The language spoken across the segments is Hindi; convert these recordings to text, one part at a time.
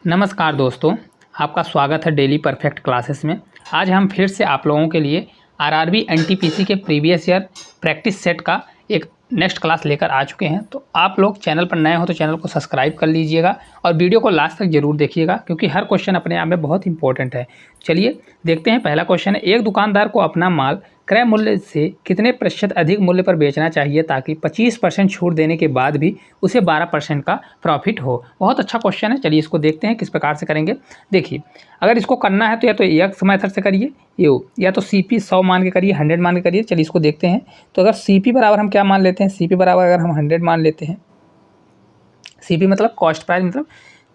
नमस्कार दोस्तों, आपका स्वागत है डेली परफेक्ट क्लासेस में। आज हम फिर से आप लोगों के लिए आरआरबी एनटीपीसी के प्रीवियस ईयर प्रैक्टिस सेट का एक नेक्स्ट क्लास लेकर आ चुके हैं। तो आप लोग चैनल पर नए हो तो चैनल को सब्सक्राइब कर लीजिएगा और वीडियो को लास्ट तक जरूर देखिएगा, क्योंकि हर क्वेश्चन अपने आप में बहुत इंपॉर्टेंट है। चलिए देखते हैं। पहला क्वेश्चन है, एक दुकानदार को अपना माल क्रय मूल्य से कितने प्रतिशत अधिक मूल्य पर बेचना चाहिए ताकि 25% छूट देने के बाद भी उसे 12% का प्रॉफिट हो। बहुत अच्छा क्वेश्चन है। चलिए इसको देखते हैं किस प्रकार से करेंगे। देखिए, अगर इसको करना है तो या तो एक्स मेथड से करिए या तो CP 100 मान के करिए, 100 मान के करिए। चलिए इसको देखते हैं। तो अगर CP बराबर हम क्या मान लेते हैं, CP बराबर अगर हम 100 मान लेते हैं, CP मतलब कॉस्ट प्राइस मतलब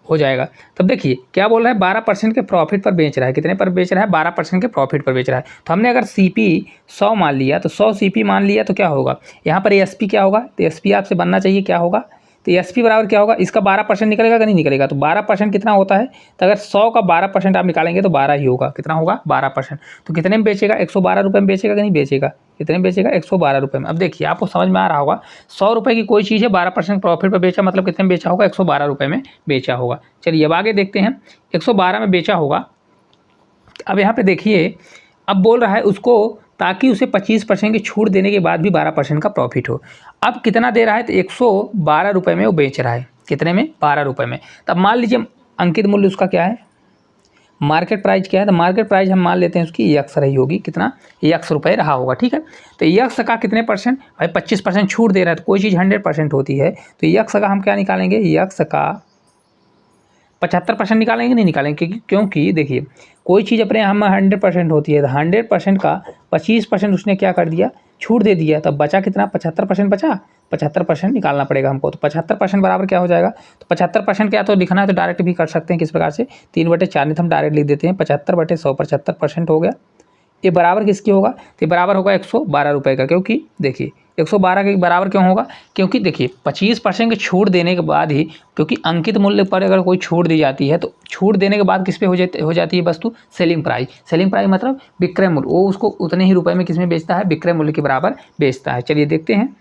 हो जाएगा। तब देखिए क्या बोल रहा है, 12% के प्रॉफिट पर बेच रहा है। कितने पर बेच रहा है? 12% के प्रॉफिट पर बेच रहा है। तो हमने अगर CP 100 मान लिया तो 100 CP मान लिया तो क्या होगा, यहाँ पर SP क्या होगा, तो SP आपसे बनना चाहिए क्या होगा, तो SP बराबर क्या होगा, इसका 12% निकलेगा कि नहीं निकलेगा। तो 12% कितना होता है, तो अगर 100 का 12% आप निकालेंगे तो 12 ही होगा। कितना होगा? 12%। तो कितने में बेचेगा? 112 रुपये में बेचेगा कि नहीं बेचेगा? कितने में बेचेगा? 112 रुपये में। अब देखिए आपको समझ में आ रहा होगा, 100 रुपये की कोई चीज़ है, 12% प्रॉफिट पर बेचा मतलब कितने में बेचा होगा? 112 रुपये में बेचा होगा। चलिए अब आगे देखते हैं। 112 में बेचा होगा। अब यहाँ पे देखिए, अब बोल रहा है उसको ताकि उसे 25% की छूट देने के बाद भी 12% का प्रॉफिट हो। अब कितना दे रहा है, तो 112 रुपये में वो बेच रहा है। कितने में? 12 रुपये में। तब मान लीजिए अंकित मूल्य उसका क्या है, मार्केट प्राइस क्या है, तो मार्केट प्राइस हम मान लेते हैं उसकी एक्स रही होगी। कितना? एक्स रुपये रहा होगा। ठीक है, तो एक्स का कितने परसेंट, भाई 25% छूट दे रहा है। तो कोई चीज़ 100% होती है, तो एक्स का हम क्या निकालेंगे, एक्स का 75% निकालेंगे नहीं निकालेंगे, क्योंकि देखिए कोई चीज़ अपने हम 100% होती है, तो 100% का 25% उसने क्या कर दिया, छूट दे दिया। तब बचा कितना? 75% बचा। 75% निकालना पड़ेगा हमको। तो 75% बराबर क्या हो जाएगा, तो 75% क्या तो लिखना है तो डायरेक्ट भी कर सकते हैं। किस प्रकार से? 3/4 नहीं तो हम डायरेक्ट लिख देते हैं, 75/100 75% हो गया। ये बराबर किसकी होगा, तो ये बराबर होगा 112 रुपये का। क्योंकि देखिए 112 के बराबर क्यों होगा, क्योंकि देखिए 25% की छूट देने के बाद ही, क्योंकि अंकित मूल्य पर अगर कोई छूट दी जाती है तो छूट देने के बाद किस पे हो जाती है वस्तु, सेलिंग प्राइस। सेलिंग प्राइस मतलब विक्रय मूल्य, वो उसको उतने ही रुपए में किस में बेचता है, विक्रय मूल्य के बराबर बेचता है। चलिए देखते हैं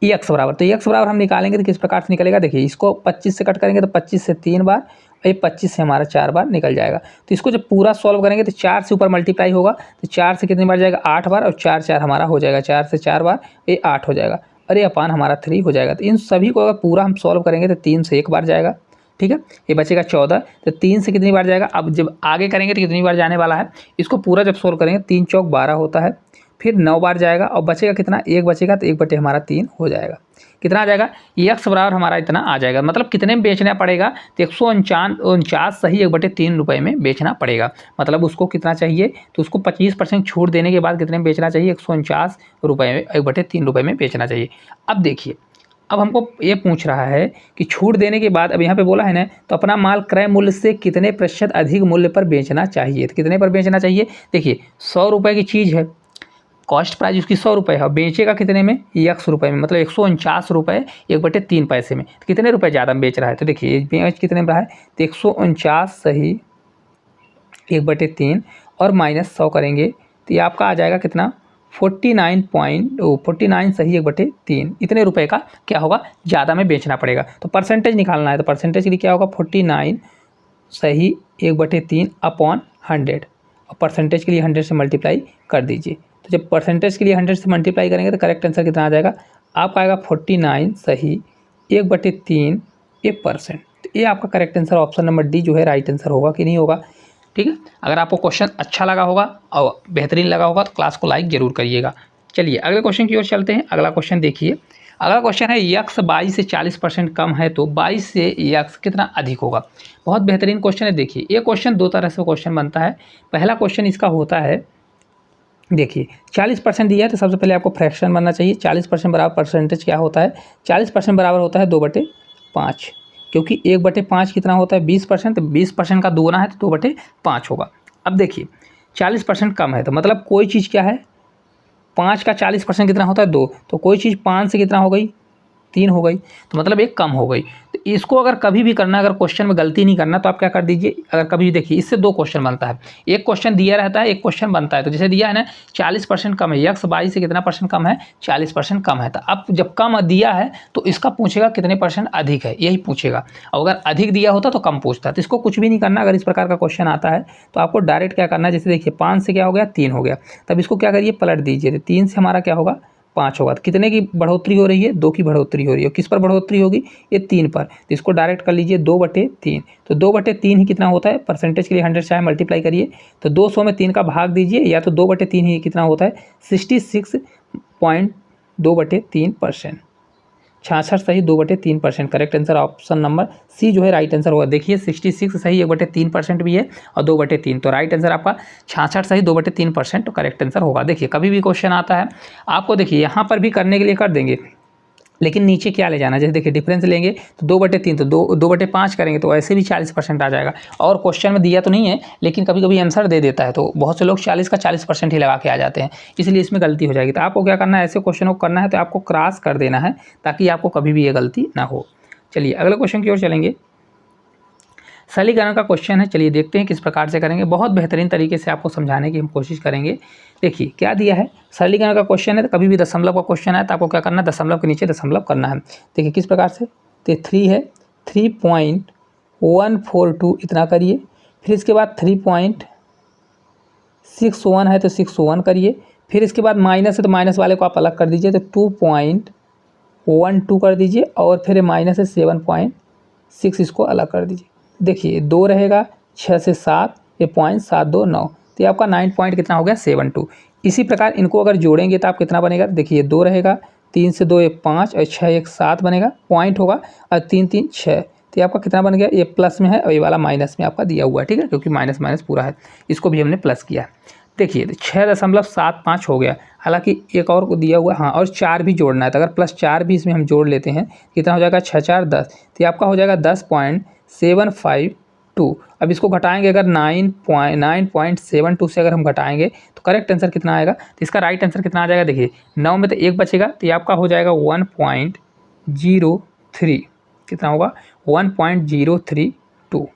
एक्स बराबर, तो एक्स बराबर हम निकालेंगे तो किस प्रकार से निकलेगा, देखिए इसको 25 से कट करेंगे तो 25 से 3 बार, और ये 25 से हमारा 4 बार निकल जाएगा। तो इसको जब पूरा सॉल्व करेंगे तो 4 से ऊपर मल्टीप्लाई होगा, तो 4 से कितनी बार जाएगा, 8 बार, और 4 4 हमारा हो जाएगा, 4 से 4 बार, ये 8 हो जाएगा, और ये अपान हमारा 3 हो जाएगा। तो इन सभी को अगर पूरा हम सॉल्व करेंगे तो 3 से 1 बार जाएगा। ठीक है, ये बचेगा 14, तो 3 से कितनी बार जाएगा, अब जब आगे करेंगे तो कितनी बार जाने वाला है, इसको पूरा जब सोल्व करेंगे 3 चौक 12 होता है, फिर 9 बार जाएगा, और बचेगा कितना, 1 बचेगा, तो 1/3 हमारा 3 हो जाएगा। कितना आ जाएगा, एक्स बराबर हमारा इतना आ जाएगा। मतलब कितने में बेचना पड़ेगा, तो 149 सही 1/3 रुपये में बेचना पड़ेगा। मतलब उसको कितना चाहिए, तो उसको 25% छूट देने के बाद कितने में बेचना चाहिए, 149 रुपये में 1/3 रुपये में बेचना चाहिए। अब देखिए, अब हमको ये पूछ रहा है कि छूट देने के बाद, अब यहाँ पे बोला है ना, तो अपना माल क्रय मूल्य से कितने प्रतिशत अधिक मूल्य पर बेचना चाहिए। तो कितने पर बेचना चाहिए, देखिए 100 रुपये की चीज़ है, कॉस्ट प्राइस उसकी 100 रुपये है, और बेचेगा कितने में, 1 रुपये में, मतलब 149 रुपये 1/3 पैसे में। तो कितने रुपये ज़्यादा में बेच रहा है, तो देखिए बेच कितने में रहा है, तो 149 सही 1/3 और -100 करेंगे तो ये आपका आ जाएगा कितना, 49 सही 1/3, इतने रुपए का क्या होगा, ज़्यादा में बेचना पड़ेगा। तो परसेंटेज निकालना है, तो परसेंटेज के लिए क्या होगा, 49 सही 1/3 अपॉन 100, और परसेंटेज के लिए 100 से मल्टीप्लाई कर दीजिए। तो जब परसेंटेज के लिए 100 से मल्टीप्लाई करेंगे तो करेक्ट आंसर कितना आ जाएगा, आपका आएगा 49 सही 1/3 1%। तो ये आपका correct answer option number D जो है राइट आंसर होगा कि नहीं होगा। ठीक है, अगर आपको क्वेश्चन अच्छा लगा होगा और बेहतरीन लगा होगा तो क्लास को लाइक जरूर करिएगा। चलिए अगले क्वेश्चन की ओर चलते हैं। अगला क्वेश्चन देखिए, अगला क्वेश्चन है, यक्स 22 से 40% कम है तो 22 से यक्स कितना अधिक होगा। बहुत बेहतरीन क्वेश्चन है। देखिए ये क्वेश्चन दो तरह से क्वेश्चन बनता है। पहला क्वेश्चन इसका होता है, देखिए 40% दिया है तो सबसे पहले आपको फ्रैक्शन बनना चाहिए। 40% बराबर परसेंटेज क्या होता है, 40% बराबर होता है 2/5, क्योंकि 1/5 कितना होता है, 20%, तो 20% का दोगुना है तो 2/5 होगा। अब देखिए 40% कम है तो मतलब कोई चीज़ क्या है, 5 का 40% कितना होता है, 2, तो कोई चीज़ 5 से कितना हो गई, 3 हो गई, तो मतलब एक कम हो गई। तो इसको अगर कभी भी करना, अगर क्वेश्चन में गलती नहीं करना, तो आप क्या कर दीजिए, अगर कभी भी देखिए इससे 2 क्वेश्चन बनता है, एक क्वेश्चन दिया रहता है, एक क्वेश्चन बनता है। तो जैसे दिया है ना 40% कम है, यक्स 22 से कितना परसेंट कम है, 40% कम है। तो अब जब कम दिया है तो इसका पूछेगा कितने परसेंट अधिक है, यही पूछेगा। और अगर अधिक दिया होता तो कम पूछता है। तो इसको कुछ भी नहीं करना, अगर इस प्रकार का क्वेश्चन आता है तो आपको डायरेक्ट क्या करना है, जैसे देखिए 5 से क्या हो गया, 3 हो गया, तब इसको क्या करिए, पलट दीजिए। तो 3 से हमारा क्या होगा, 5 होगा। तो कितने की बढ़ोतरी हो रही है, 2 की बढ़ोतरी हो रही है। किस पर बढ़ोतरी होगी, ये 3 पर। तो इसको डायरेक्ट कर लीजिए 2/3। तो 2/3 ही कितना होता है, परसेंटेज के लिए 100 चाहे मल्टीप्लाई करिए, तो 200 में 3 का भाग दीजिए, या तो 2/3 ही कितना होता है, 66.2/3%। 66 सही, 2/3%। Correct answer option number C जो है राइट आंसर होगा। देखिए 66 सही, 1/3% भी है, और 2/3, तो राइट आंसर आपका 66 सही, 2/3% तो करेक्ट आंसर होगा। देखिए कभी भी क्वेश्चन आता है आपको, देखिए यहाँ पर भी करने के लिए कर देंगे, लेकिन नीचे क्या ले जाना, जैसे देखिए डिफरेंस लेंगे तो 2/3, तो 2/5 करेंगे तो ऐसे भी 40% आ जाएगा। और क्वेश्चन में दिया तो नहीं है, लेकिन कभी कभी आंसर दे देता है, तो बहुत से लोग 40 का 40% ही लगा के आ जाते हैं, इसलिए इसमें गलती हो जाएगी। तो आपको क्या करना है, ऐसे क्वेश्चन को करना है तो आपको क्रॉस कर देना है, ताकि आपको कभी भी ये गलती ना हो। चलिए अगले क्वेश्चन की ओर चलेंगे। सरलीकरण का क्वेश्चन है, चलिए देखते हैं किस प्रकार से करेंगे। बहुत बेहतरीन तरीके से आपको समझाने की हम कोशिश करेंगे। देखिए क्या दिया है, सरलीकरण का क्वेश्चन है, तो कभी भी दशमलव का क्वेश्चन है तो आपको क्या करना है, दशमलव के नीचे दशमलव करना है। देखिए किस प्रकार से, तो 3 है, 3.142 इतना करिए, फिर इसके बाद 3.61 है तो 61 करिए, फिर इसके बाद माइनस है तो माइनस वाले को आप अलग कर दीजिए, तो 2.12 कर दीजिए, और फिर माइनस है 7.6 इसको अलग कर दीजिए। देखिए 2 रहेगा, 6 से 7, ये 0.729, तो ये आपका 9 पॉइंट कितना हो गया, 72। इसी प्रकार इनको अगर जोड़ेंगे तो आप कितना बनेगा, देखिए 2 रहेगा, 3 से 2 ये 5, और 6 एक 7 बनेगा, पॉइंट होगा, और 3 3 6, तो ये आपका कितना बन गया, ये प्लस में है और ये वाला माइनस में आपका दिया हुआ है, ठीक है, क्योंकि माइनस माइनस पूरा है, इसको भी हमने प्लस किया। देखिए 6.75 हो गया, हालांकि एक और को दिया हुआ, हाँ, और 4 भी जोड़ना है, तो अगर +4 भी इसमें हम जोड़ लेते हैं, कितना हो जाएगा, 6 4 10, तो ये आपका हो जाएगा 10.752। अब इसको घटाएंगे, अगर 9.72 से अगर हम घटाएंगे तो करेक्ट आंसर कितना आएगा, तो इसका राइट आंसर कितना आ जाएगा, देखिए 9 में तो 1 बचेगा, तो ये आपका हो जाएगा 1.03, कितना होगा, 1.032,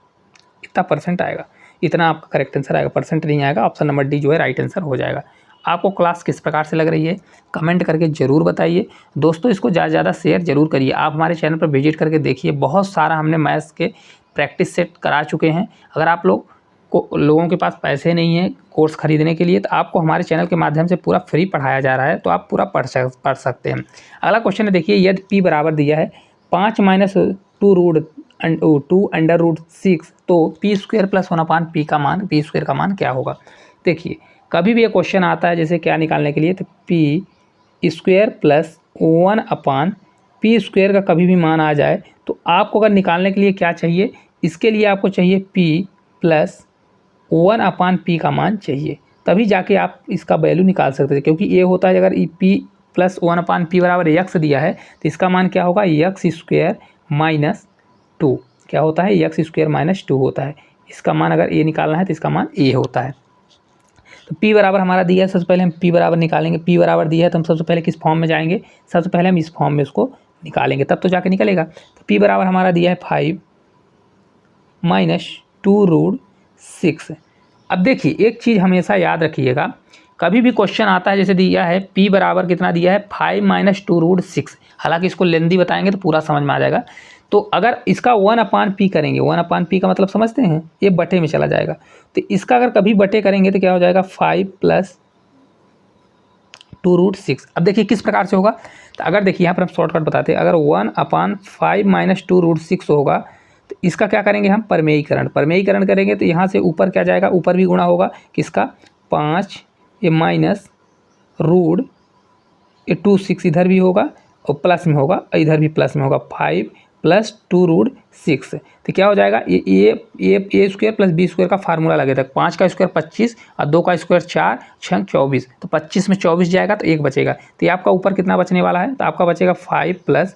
इतना परसेंट आएगा, इतना आपका करेक्ट आंसर आएगा, परसेंट नहीं आएगा। ऑप्शन नंबर डी जो है राइट आंसर हो जाएगा। आपको क्लास किस प्रकार से लग रही है कमेंट करके ज़रूर बताइए। दोस्तों इसको ज़्यादा से ज़्यादा शेयर जरूर करिए। आप हमारे चैनल पर विजिट करके देखिए, बहुत सारा हमने मैथ्स के प्रैक्टिस सेट करा चुके हैं। अगर आप लोगों के पास पैसे नहीं है कोर्स खरीदने के लिए, तो आपको हमारे चैनल के माध्यम से पूरा फ्री पढ़ाया जा रहा है, तो आप पूरा पढ़ सकते हैं। अगला क्वेश्चन है, देखिए यदि p बराबर दिया है 5 - 2√6, तो p² + 1/p का मान, p² का मान क्या होगा। देखिए कभी भी ये क्वेश्चन आता है, जैसे क्या निकालने के लिए, तो p² + 1/p² का कभी भी मान आ जाए, तो आपको अगर निकालने के लिए क्या चाहिए, इसके लिए आपको चाहिए p + 1/p का मान चाहिए, तभी जाके आप इसका वैल्यू निकाल सकते थे। क्योंकि ये होता है, अगर p + 1/p बराबर x दिया है, तो इसका मान क्या होगा, x² - 2, क्या होता है, x² - 2 होता है। इसका मान अगर a निकालना है तो इसका मान a होता है। तो p बराबर हमारा दिया है, सबसे पहले हम p बराबर निकालेंगे। p बराबर दिया है तो हम सबसे पहले किस फॉर्म में जाएंगे, सबसे पहले हम इस फॉर्म में उसको निकालेंगे, तब तो जाके निकलेगा। तो p बराबर हमारा दिया है 5 - 2√6। अब देखिए एक चीज़ हमेशा याद रखिएगा, कभी भी क्वेश्चन आता है, जैसे दिया है p बराबर कितना दिया है, 5 - 2√6, हालांकि इसको लेंदी बताएंगे तो पूरा समझ में आ जाएगा। तो अगर इसका 1/p करेंगे, 1/p का मतलब समझते हैं, ये बटे में चला जाएगा। तो इसका अगर कभी बटे करेंगे तो क्या हो जाएगा, 5 + 2√6। अब देखिए किस प्रकार से होगा, तो अगर देखिए यहाँ पर हम शॉर्टकट बताते हैं, अगर 1/5 - 2√6 होगा, तो इसका क्या करेंगे हम, परमेयीकरण करेंगे, तो यहाँ से ऊपर क्या जाएगा, ऊपर भी गुणा होगा, किसका, 5, ये माइनस रूट, ये 2/6 इधर भी होगा और प्लस में होगा, इधर भी प्लस में होगा, 5 + 2√6, तो क्या हो जाएगा, a² + b² का फार्मूला लगे तक, 5 का स्क्वायर 25 और 2 का स्क्वायर 4, 6 24, तो 25 में 24 जाएगा तो 1 बचेगा। तो ये आपका ऊपर कितना बचने वाला है, तो आपका बचेगा 5 +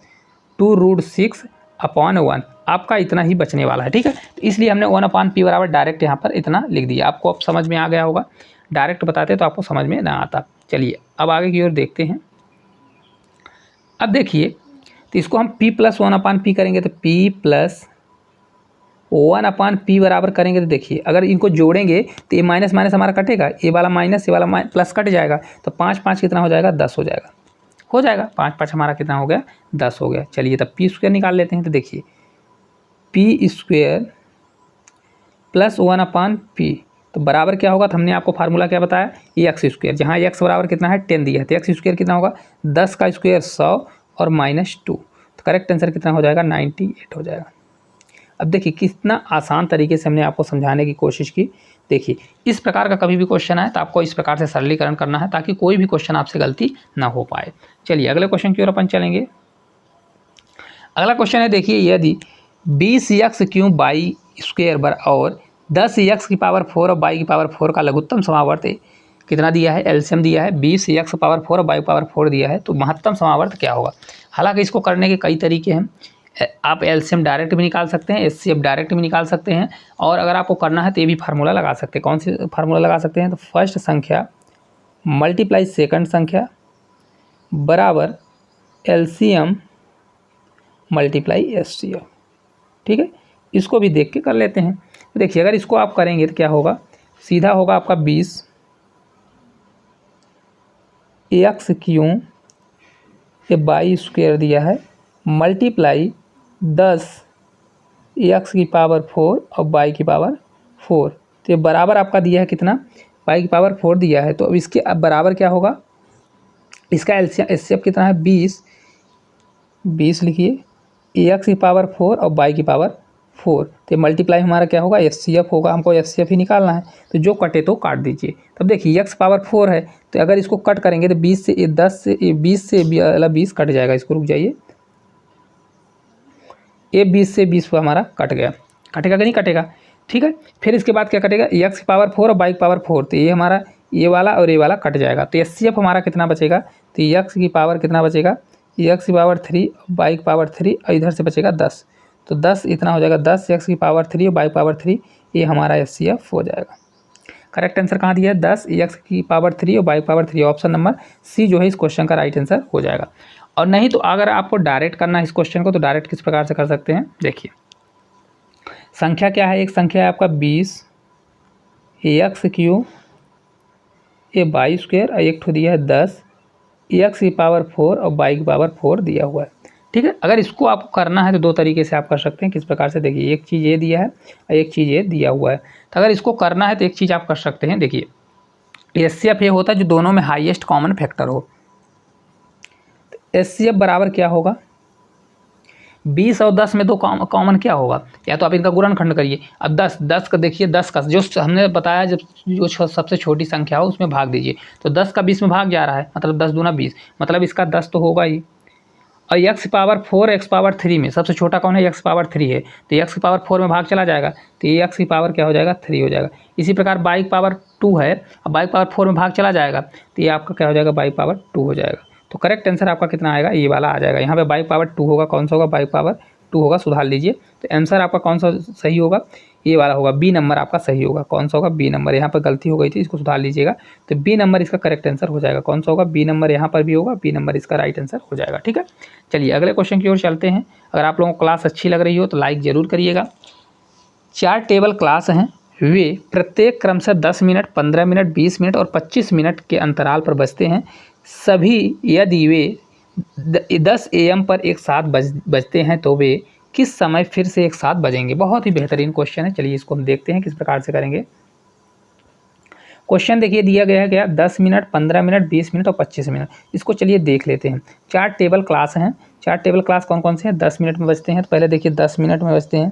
2√6/1, आपका इतना ही बचने वाला है, ठीक है। तो इसलिए हमने 1/p बराबर डायरेक्ट यहाँ पर इतना लिख दिया। आपको अब समझ में आ गया होगा, डायरेक्ट बताते तो आपको समझ में ना आता। चलिए अब आगे की ओर देखते हैं। अब देखिए तो इसको हम p प्लस 1/p करेंगे तो p प्लस 1/p बराबर करेंगे तो देखिए अगर इनको जोड़ेंगे तो ये माइनस माइनस हमारा कटेगा, ये वाला माइनस ये वाला प्लस कट जाएगा, तो 5 5 कितना हो जाएगा 10 हो जाएगा 5 5 हमारा कितना हो गया 10 हो गया। चलिए तब पी स्क्वायर निकाल लेते हैं। तो देखिए पी स्क्वायर प्लस 1/p तो बराबर क्या होगा, तो हमने आपको फार्मूला क्या बताया, एक्स स्क्वायर, जहाँ एक्स बराबर कितना है 10 दिया है, तो एक्स स्क्वायर कितना होगा 10 का स्क्वायर 100 और -2, तो करेक्ट आंसर कितना हो जाएगा 98 हो जाएगा। अब देखिए कितना आसान तरीके से हमने आपको समझाने की कोशिश की। देखिए इस प्रकार का कभी भी क्वेश्चन आए तो आपको इस प्रकार से सरलीकरण करना है ताकि कोई भी क्वेश्चन आपसे गलती ना हो पाए। चलिए अगले क्वेश्चन की ओर अपन चलेंगे। अगला क्वेश्चन है, देखिए यदि 20x³ और 10x⁴ और y⁴ का लघुत्तम समावर्त कितना दिया है, एलसीएम दिया है 20x⁴ और y⁴ दिया है, तो महत्तम समावर्त क्या होगा। हालांकि इसको करने के कई तरीके हैं, आप एलसीएम डायरेक्ट भी निकाल सकते हैं, एचसीएफ डायरेक्ट भी निकाल सकते हैं, और अगर आपको करना है तो ये भी फार्मूला लगा सकते हैं। कौन सी फार्मूला लगा सकते हैं, तो फर्स्ट संख्या मल्टीप्लाई सेकंड संख्या बराबर एलसीएम मल्टीप्लाई एचसीएफ। ठीक है, इसको भी देख के कर लेते हैं। तो देखिए अगर इसको आप करेंगे तो क्या होगा, सीधा होगा आपका 20x³ ये y² दिया है मल्टीप्लाई 10x⁴ और y⁴ तो ये बराबर आपका दिया है कितना, y⁴ दिया है, तो अब इसके अब बराबर क्या होगा, इसका एचसीएफ कितना है 20 लिखिए x⁴ और y⁴ तो मल्टीप्लाई हमारा क्या होगा एचसीएफ होगा, हमको एचसीएफ ही निकालना है, तो जो कटे तो काट दीजिए। तब देखिए x⁴ है तो अगर इसको कट करेंगे तो 20 से 20 कट जाएगा, इसको रुक जाइए, ये 20 से 20 हमारा कट गया, कटेगा कि नहीं कटेगा। ठीक है, फिर इसके बाद क्या कटेगा x⁴ और y⁴ तो ये हमारा ये वाला और ये वाला कट जाएगा, तो एचसीएफ हमारा कितना बचेगा, तो x⁴ कितना बचेगा x⁴ y⁴ और इधर से बचेगा 10, तो 10 इतना हो जाएगा 10 x⁴ और y⁴ ये हमारा एचसीएफ हो जाएगा। करेक्ट आंसर कहाँ दिया है 10 x⁴ और y⁴, ऑप्शन नंबर सी जो है इस क्वेश्चन का राइट आंसर हो जाएगा। और नहीं तो अगर आपको डायरेक्ट करना है इस क्वेश्चन को तो डायरेक्ट किस प्रकार से कर सकते हैं, देखिए संख्या क्या है, एक संख्या है आपका 20 x³ ये y² और एक ठो दिया है 10 x⁴ और y⁴ दिया हुआ है। ठीक है, अगर इसको आपको करना है तो दो तरीके से आप कर सकते हैं, किस प्रकार से, देखिए एक चीज़ ये दिया है और एक चीज़ ये दिया हुआ है, तो अगर इसको करना है तो एक चीज़ आप कर सकते हैं, देखिए एचसीएफ ये होता है जो दोनों में हाईएस्ट कॉमन फैक्टर हो, एचसीएफ बराबर क्या होगा 20 और 10 में दो कॉमन क्या होगा, या तो आप इनका गुणनखंड करिए। अब 10 का देखिए 10 का जो हमने बताया जब जो सबसे छोटी संख्या हो उसमें भाग दीजिए, तो 10 का 20 में भाग जा रहा है, मतलब 10 दूना 20, मतलब इसका 10 तो होगा ही। और x⁴ x⁴ में सबसे छोटा कौन है x⁴ है, तो x⁴ में भाग चला जाएगा तो ये x⁴ क्या हो जाएगा 3 हो जाएगा। इसी प्रकार y⁴ है, अब y⁴ में भाग चला जाएगा तो ये आपका क्या हो जाएगा y⁴ हो जाएगा। तो करेक्ट आंसर आपका कितना आएगा, ये वाला आ जाएगा। यहाँ पे y⁴ होगा, कौन सा होगा y⁴ होगा, सुधार लीजिए। तो आंसर आपका कौन सा सही होगा, ये वाला होगा, बी नंबर आपका सही होगा। कौन सा होगा, बी नंबर, यहाँ पर गलती हो गई थी, इसको सुधार लीजिएगा। तो बी नंबर इसका करेक्ट आंसर हो जाएगा। कौन सा होगा, बी नंबर, यहाँ पर भी होगा, बी नंबर इसका राइट आंसर हो जाएगा। ठीक है, चलिए अगले क्वेश्चन की ओर चलते हैं। अगर आप लोगों को क्लास अच्छी लग रही हो तो लाइक ज़रूर करिएगा। 4 टेबल क्लास हैं, वे प्रत्येक क्रम से 10 मिनट, 15 मिनट, 20 मिनट और 25 मिनट के अंतराल पर बजते हैं। सभी यदि वे 10 AM पर एक साथ बजते हैं तो वे किस समय फिर से एक साथ बजेंगे। बहुत ही बेहतरीन क्वेश्चन है, चलिए इसको हम देखते हैं किस प्रकार से करेंगे। क्वेश्चन देखिए दिया गया है क्या, 10 मिनट, 15 मिनट, 20 मिनट और 25 मिनट। इसको चलिए देख लेते हैं। 4 टेबल क्लास हैं, 4 टेबल क्लास कौन कौन से हैं, 10 मिनट में बजते हैं, तो पहले देखिए 10 मिनट में बजते हैं,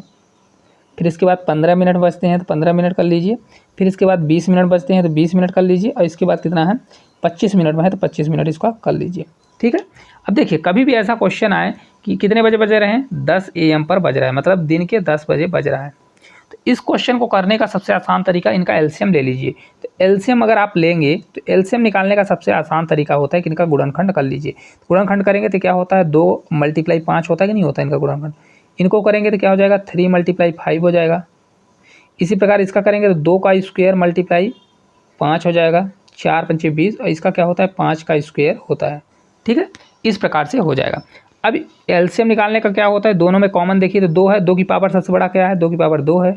फिर इसके बाद 15 मिनट बजते हैं तो 15 मिनट कर लीजिए, फिर इसके बाद 20 मिनट बजते हैं तो 20 मिनट कर लीजिए, और इसके बाद कितना है 25 मिनट में है तो 25 मिनट इसका कर लीजिए। ठीक है, अब देखिए कभी भी ऐसा क्वेश्चन आए कि कितने बजे बज रहे हैं, 10 AM पर बज रहा है, मतलब दिन के 10 बजे बज रहा है। तो इस क्वेश्चन को करने का सबसे आसान तरीका, इनका एलसीएम ले लीजिए। तो एलसीएम अगर आप लेंगे तो एलसीएम निकालने का सबसे आसान तरीका होता है कि इनका गुणनखंड कर लीजिए। गुणनखंड करेंगे तो क्या होता है, 2 × 5 होता है कि नहीं होता इनका गुणनखंड। इनको करेंगे तो क्या हो जाएगा 3 × 5 हो जाएगा। इसी प्रकार इसका करेंगे तो 2 का स्क्वायर × 5 हो जाएगा, 4 × 5 = 20, और इसका क्या होता है 5 का स्क्वायर होता है। ठीक है, इस प्रकार से हो जाएगा। अब एलसीएम निकालने का क्या होता है, दोनों में कॉमन देखिए तो 2 है, 2 की पावर सबसे बड़ा क्या है, 2 की पावर 2 है,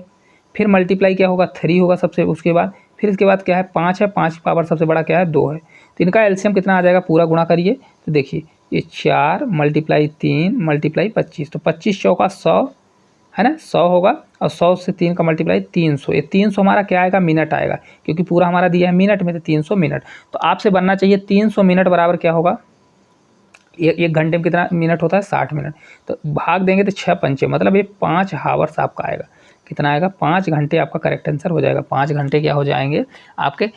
फिर मल्टीप्लाई क्या होगा 3 होगा सबसे, उसके बाद फिर इसके बाद क्या है 5 है, 5 की पावर सबसे बड़ा क्या है 2 है। तो इनका एलसीएम कितना आ जाएगा, पूरा गुणा करिए तो देखिए ये 4 मल्टीप्लाई 3 मल्टीप्लाई 25, तो 25 चौका 100 है ना, 100 होगा, और 100 से 3 का मल्टीप्लाई 300, ये 300 हमारा क्या आएगा, मिनट आएगा, क्योंकि पूरा हमारा दिया है मिनट में, तो 300 मिनट। तो आपसे बनना चाहिए 300 मिनट बराबर क्या होगा, एक घंटे में कितना मिनट होता है 60 मिनट, तो भाग देंगे तो 6 पंचे मतलब ये 5 हावर्स आपका आएगा, कितना आएगा 5 घंटे आपका करेक्ट आंसर हो जाएगा। 5 घंटे क्या हो जाएंगे आपके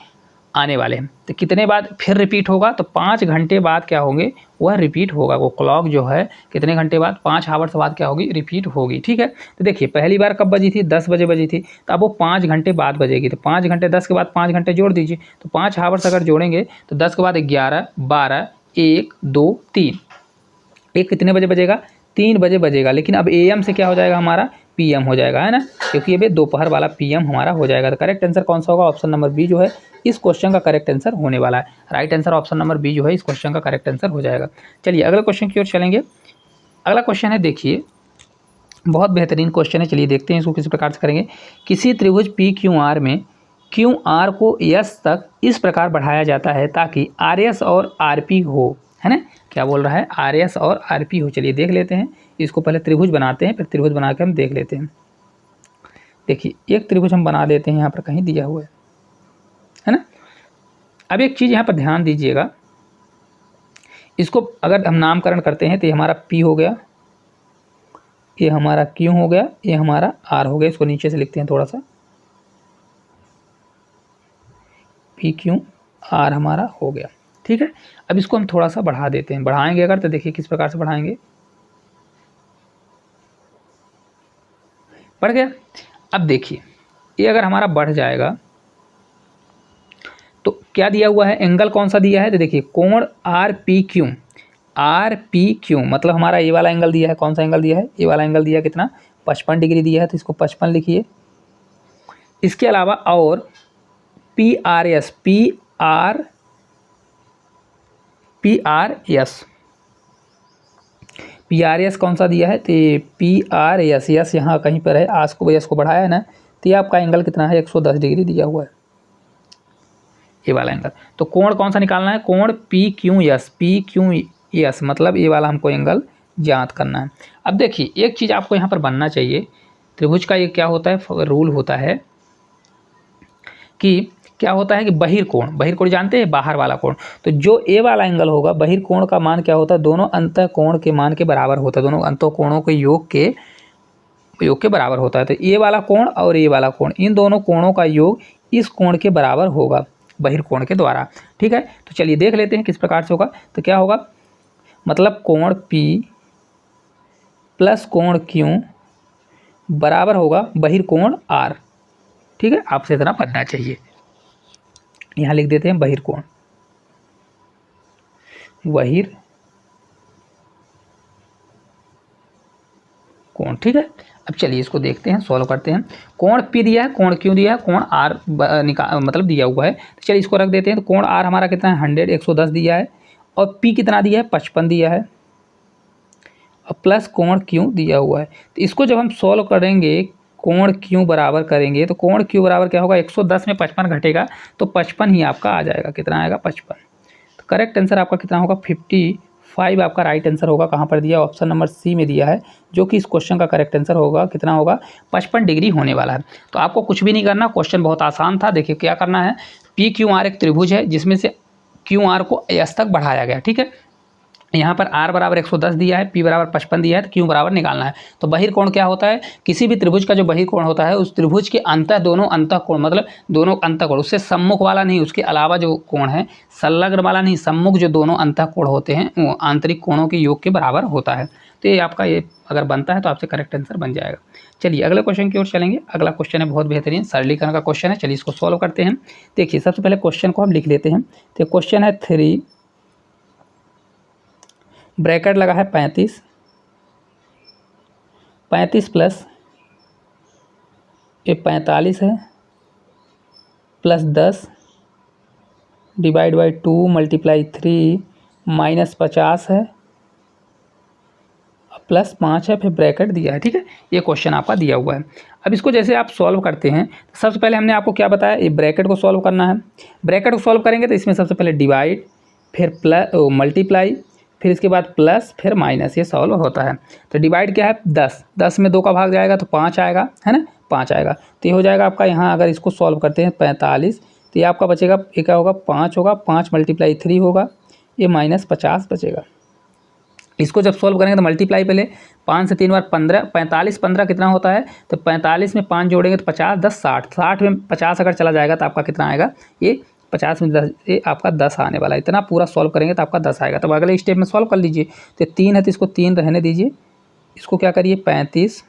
आने वाले हैं। तो कितने बाद फिर रिपीट होगा, तो 5 घंटे बाद क्या होंगे, वह रिपीट होगा, वो क्लॉक जो है कितने घंटे बाद 5 हावर्स बाद क्या होगी, रिपीट होगी। ठीक है, तो देखिए पहली बार कब बजी थी, 10 बजे बजी थी, तो अब वो 5 घंटे बाद बजेगी, तो 5 घंटे 10 के बाद 5 घंटे जोड़ दीजिए, तो 5 हावर्स अगर जोड़ेंगे तो 10 के बाद 11 12 1 2 3, एक कितने बजे बजेगा, 3 बजे बजेगा, लेकिन अब एएम से क्या हो जाएगा हमारा पीएम हो जाएगा, है ना, क्योंकि ये दोपहर वाला पीएम हमारा हो जाएगा। तो करेक्ट आंसर कौन सा होगा, ऑप्शन नंबर बी जो है इस क्वेश्चन का करेक्ट आंसर होने वाला है। Right answer option number B जो है इस क्वेश्चन का करेक्ट आंसर हो जाएगा। चलिए अगले क्वेश्चन की ओर चलेंगे। अगला क्वेश्चन है, देखिए बहुत बेहतरीन क्वेश्चन है, चलिए देखते हैं इसको किस प्रकार से करेंगे। किसी त्रिभुज पी क्यू आर में क्यू आर को यस तक इस प्रकार बढ़ाया जाता है ताकि आर एस और आर पी हो, है ना, क्या बोल रहा है, आर एस और आर पी हो। चलिए देख लेते हैं, इसको पहले त्रिभुज बनाते हैं, फिर त्रिभुज बना के हम देख लेते हैं। देखिए एक त्रिभुज हम बना देते हैं, यहाँ पर कहीं दिया हुआ है ना। अब एक चीज़ यहाँ पर ध्यान दीजिएगा, इसको अगर हम नामकरण करते हैं तो ये हमारा पी हो गया, ये हमारा क्यू हो गया, ये हमारा आर हो गया। इसको नीचे से लिखते हैं थोड़ा सा, पी क्यू आर हमारा हो गया। ठीक है, अब इसको हम थोड़ा सा बढ़ा देते हैं, बढ़ाएंगे अगर तो देखिए किस प्रकार से बढ़ाएंगे, बढ़ गया। अब देखिए ये अगर हमारा बढ़ जाएगा तो क्या दिया हुआ है, एंगल कौन सा दिया है, तो देखिए कोण आर पी क्यू मतलब हमारा ये वाला एंगल दिया है, कौन सा एंगल दिया है, ये वाला एंगल दिया है, कितना 55 डिग्री दिया है, तो इसको 55 लिखिए। इसके अलावा और पी आर एस कौन सा दिया है, तो पी आर एस यहाँ कहीं पर है, आस को एस को बढ़ाया है ना, तो ये आपका एंगल कितना है 110 डिग्री दिया हुआ है, ये वाला एंगल। तो कोण कौन सा निकालना है, कोण पी क्यू एस मतलब ये वाला हमको एंगल ज्ञात करना है। अब देखिए एक चीज़ आपको यहाँ पर बनना चाहिए, त्रिभुज का ये क्या होता है, रूल होता है कि क्या होता है कि बहिर्कोण जानते हैं, बाहर वाला कोण, तो जो ए वाला एंगल होगा बहिर्कोण का मान क्या होता है, दोनों अंतः कोण के मान के बराबर होता है, दोनों अंतः कोणों के योग के बराबर होता है। तो ए वाला कोण और ए वाला कोण, इन दोनों कोणों का योग इस कोण के बराबर होगा बहिर्कोण के द्वारा। ठीक है, तो चलिए देख लेते हैं किस प्रकार से होगा। तो क्या होगा, मतलब कोण P प्लस कोण Q बराबर होगा बहिर्कोण R। ठीक है, आपसे इतना पढ़ना चाहिए, यहाँ लिख देते हैं बहिर्कोण, कोण। ठीक है, अब चलिए इसको देखते हैं, सॉल्व करते हैं। कोण P दिया है, कोण Q दिया है, कोण R मतलब दिया हुआ है, तो चलिए इसको रख देते हैं। तो कोण R हमारा कितना है 110 दिया है, और P कितना दिया है 55 दिया है, और प्लस कोण Q दिया हुआ है। तो इसको जब हम सॉल्व करेंगे, कोण Q बराबर करेंगे, तो कोण Q बराबर क्या होगा, 110 में 55 घटेगा तो 55 ही आपका आ जाएगा, कितना आएगा 55। तो करेक्ट आंसर आपका कितना होगा 55 आपका राइट आंसर होगा। कहाँ पर दिया, ऑप्शन नंबर सी में दिया है, जो कि इस क्वेश्चन का करेक्ट आंसर होगा, कितना होगा 55 डिग्री होने वाला है। तो आपको कुछ भी नहीं करना, क्वेश्चन बहुत आसान था। देखिए क्या करना है, पी क्यू आर एक त्रिभुज है जिसमें से क्यू आर को एस तक बढ़ाया गया। ठीक है, यहाँ पर R बराबर 110 दिया है, P बराबर 55 दिया है, तो Q बराबर निकालना है। तो बहिर्कोण क्या होता है, किसी भी त्रिभुज का जो बहिर्कोण होता है उस त्रिभुज के दोनों अंतः कोण, मतलब दोनों अंतः कोण, उससे सम्मुख वाला नहीं, उसके अलावा जो कोण है संलग्न वाला नहीं, सम्मुख जो दोनों अंतः कोण होते हैं वो आंतरिक कोणों के योग के बराबर होता है। तो ये आपका ये अगर बनता है तो आपसे करेक्ट आंसर बन जाएगा। चलिए अगले क्वेश्चन की ओर चलेंगे। अगला क्वेश्चन है बहुत बेहतरीन, सरलीकरण का क्वेश्चन है, चलिए इसको सॉल्व करते हैं। देखिए सबसे पहले क्वेश्चन को हम लिख लेते हैं। तो क्वेश्चन है 3 ब्रैकेट लगा है 35 प्लस ये 45 है, plus 10 divide by 2 multiply 3 minus 50 है, प्लस 5 है, फिर ब्रैकेट दिया है, ठीक है। ये क्वेश्चन आपका दिया हुआ है। अब इसको जैसे आप सॉल्व करते हैं, तो सबसे पहले हमने आपको क्या बताया, ये ब्रैकेट को सॉल्व करना है। ब्रैकेट को सॉल्व करेंगे तो इसमें सबसे पहले डिवाइड, फिर प्लस मल्टीप्लाई, फिर इसके बाद प्लस, फिर माइनस, ये सॉल्व होता है। तो डिवाइड क्या है 10, 10 में 2 का भाग जाएगा तो 5 आएगा, है ना, 5 आएगा। तो ये हो जाएगा आपका, यहाँ अगर इसको सॉल्व करते हैं 45, तो ये आपका बचेगा, ये क्या होगा 5 होगा, 5 × 3 होगा, ये -50 बचेगा। इसको जब सॉल्व करेंगे तो मल्टीप्लाई पहले 5 से 3 बार 15, 45 15 कितना होता है, तो 45 में 5 जोड़ेंगे तो 50, 10 60, 60 में 50 अगर चला जाएगा तो आपका कितना आएगा, ये 50 में 10, ये आपका 10 आने वाला है। इतना पूरा सॉल्व करेंगे तो आपका 10 आएगा। तब अगले स्टेप में सॉल्व कर लीजिए। तो 3 है तो इसको 3 रहने दीजिए, इसको क्या करिए 35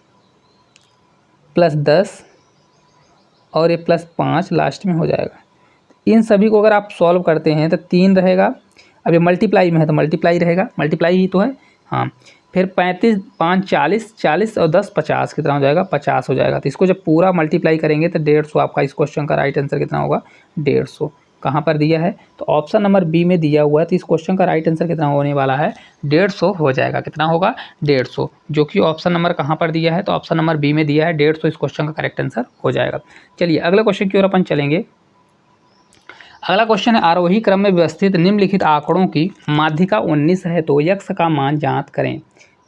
+ 10 और ये +5 लास्ट में हो जाएगा। इन सभी को अगर आप सॉल्व करते हैं तो 3 रहेगा, अब ये मल्टीप्लाई में है तो मल्टीप्लाई रहेगा, मल्टीप्लाई ही तो है, हाँ। फिर 35 5 40, 40 और 10 50, कितना हो जाएगा 50 हो जाएगा। तो इसको जब पूरा मल्टीप्लाई करेंगे तो 150 आपका इस क्वेश्चन का राइट आंसर कितना होगा 150। कहाँ पर दिया है, तो ऑप्शन नंबर बी में दिया हुआ है। तो इस क्वेश्चन का राइट आंसर कितना होने वाला है 150 हो जाएगा। कितना होगा 150, जो कि ऑप्शन नंबर कहाँ पर दिया है, तो ऑप्शन नंबर बी में दिया है 150, इस क्वेश्चन का करेक्ट आंसर हो जाएगा। चलिए अगले क्वेश्चन की ओर अपन चलेंगे। अगला क्वेश्चन है, आरोही क्रम में व्यवस्थित निम्नलिखित आंकड़ों की माध्यिका 19 है तो यक्स का मान ज्ञात करें।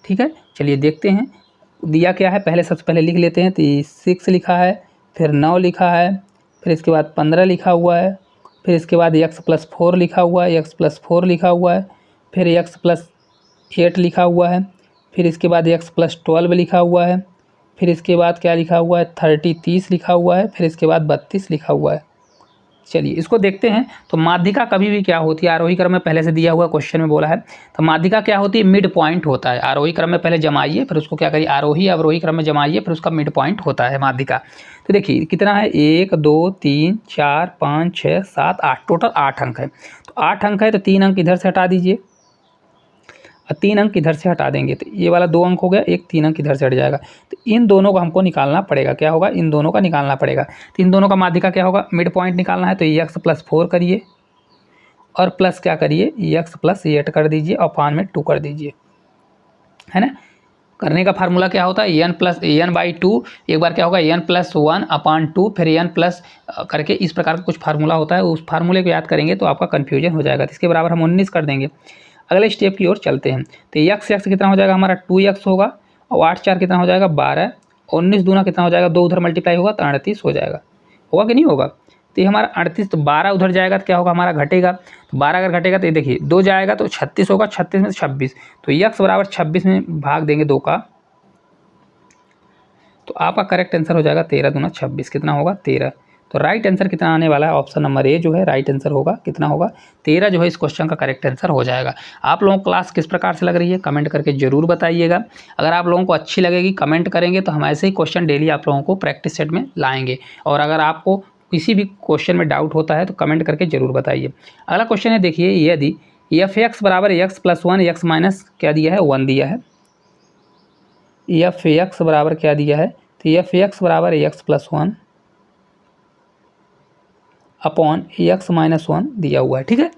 ठीक है, चलिए देखते हैं दिया क्या है। पहले सबसे पहले लिख लेते हैं। तो 6 लिखा है, फिर 9 लिखा है, फिर इसके बाद 15 लिखा हुआ है, फिर इसके बाद x+4 लिखा हुआ है, x+4 लिखा हुआ है, फिर x+8 लिखा हुआ है, फिर इसके बाद x+12 लिखा हुआ है, फिर इसके बाद क्या लिखा हुआ है 30 लिखा हुआ है, फिर इसके बाद 32 लिखा हुआ है। चलिए इसको देखते हैं। तो माध्यिका कभी भी क्या होती है, आरोही क्रम में पहले से दिया हुआ क्वेश्चन में बोला है। तो माध्यिका क्या होती है, मिड पॉइंट होता है। आरोही क्रम में पहले जमाइए, फिर उसको क्या करिए आरोही अवरोही क्रम में जमाइए, फिर उसका मिड पॉइंट होता है माध्यिका। तो देखिए कितना है 1 2 3 4 5 6 7 8, टोटल 8 अंक है। तो 8 अंक है तो 3 अंक इधर से हटा दीजिए और 3 अंक इधर से हटा देंगे, तो ये वाला 2 अंक हो गया, एक 3 अंक इधर से हट जाएगा। तो इन दोनों को हमको निकालना पड़ेगा। क्या होगा, इन दोनों का निकालना पड़ेगा। तो इन दोनों का माध्यिका क्या होगा, मिड पॉइंट निकालना है। तो x+4 करिए और प्लस क्या करिए x+8 कर दीजिए और अपान में 2 कर दीजिए, है ना। करने का फार्मूला क्या होता है n/2, एक बार क्या होगा n+1/2, फिर n प्लस करके इस प्रकार का कुछ फार्मूला होता है। उस फार्मूले को याद करेंगे तो आपका कन्फ्यूजन हो जाएगा। तो इसके बराबर हम 19 कर देंगे। अगले स्टेप की ओर चलते हैं। तो x कितना हो जाएगा हमारा 2x होगा, और 8 4 कितना हो जाएगा 12, 19 दूना कितना हो जाएगा 2 उधर मल्टीप्लाई होगा तो 38 हो जाएगा। होगा कि नहीं होगा, तो ये हमारा 38, तो 12 उधर जाएगा तो क्या होगा हमारा घटेगा। तो 12 अगर घटेगा तो ये देखिए 2 जाएगा तो 36 होगा, 36 में 26, तो x बराबर 26 में भाग देंगे 2 का, तो आपका करेक्ट आंसर हो जाएगा 13 दूना 26, कितना होगा 13। तो राइट आंसर कितना आने वाला है, ऑप्शन नंबर ए जो है राइट आंसर होगा। कितना होगा 13 जो है इस क्वेश्चन का करेक्ट आंसर हो जाएगा। आप लोगों को क्लास किस प्रकार से लग रही है कमेंट करके जरूर बताइएगा। अगर आप लोगों को अच्छी लगेगी कमेंट करेंगे तो हम ऐसे ही क्वेश्चन डेली आप लोगों को प्रैक्टिस सेट में लाएंगे। और अगर आपको किसी भी क्वेश्चन में डाउट होता है तो कमेंट करके जरूर बताइए। अगला क्वेश्चन है, देखिए यदि f(x) बराबर x+1 x माइनस क्या दिया है 1 दिया है, f(x) बराबर क्या दिया है, तो f(x) बराबर x+1 अपॉन x-1 दिया हुआ है। ठीक है,